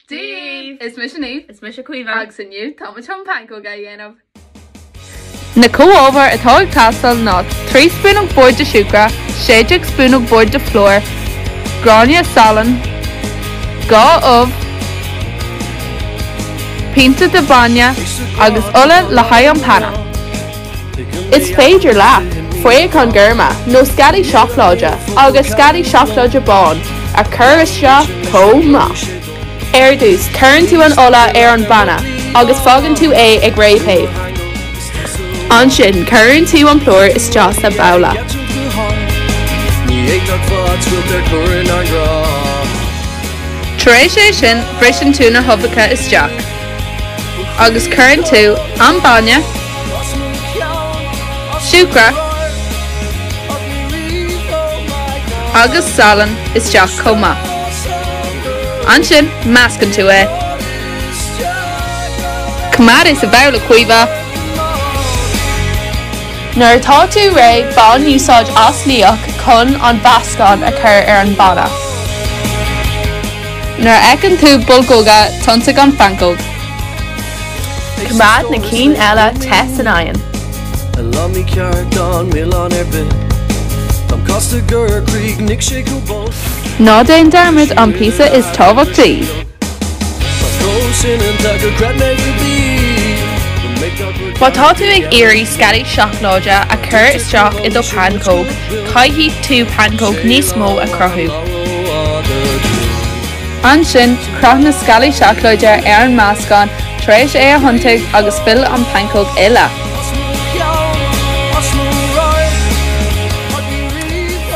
Steve! Is mis Niamh. Is mis Caoimhe. Agus Inniu, Táimid pancóga dhéanamh. Na cóábhar atá ag tastal ná 3 spúnach board de siúcra, 6 spúnach board de flór, gráine salan, 2 uv, pínta de baine agus ulla le haigh an panna. Is féidir leat, fhíseán gurma, nó scadí seachláide, agus scadí seachláide bán, a chur seo comach. Dús, churann tú an ulla an banna, agus fágann tú ag raibh. Ansin, churann tú an plór is just a bhla. Tar éis é sin, brisin tú na hobacha isteach. Agus churann tú an baine, siúcra, agus salan isteach comach. Ansin, meascann tú é. Cumad is a bhla Caoimhe. Nuair atá tú ré bán úsáid as líoch chun an bhascán a chur an banna. Nuair ecann tú pancóga tunsa an pancóg. Cumad na cinn eile te san againn. Ná déon Táimid an píosa is tábhachtaí. Ba tá tú ag éirí scadí seachláide a chur isteach i do pancóg, caithfí tú pancóg níos mó a crothú. Ansin, crach na scalaí seachláide an meascán tar éis é a thuntaigh agus bhfuil an pancóg eile.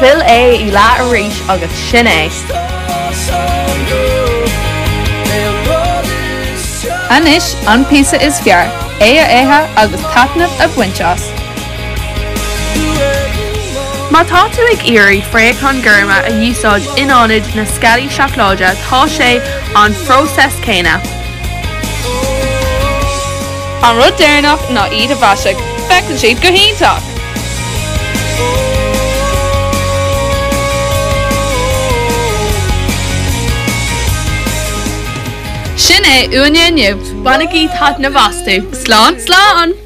Bhfuil é I leat arís agus sin é. Anis, an píosa is fear, é a éthe agus taitneamh a bhainteas. Má tá tú ag éirí fhíseán gurma a úsáid inánid na scadí seachláide tá sé an phrósés céine. An rud déarnach ná iad a bhaisig, fecinn siad go hionntach. Sin é Inniu, Bannaí taitneamh astú. Slán, slán!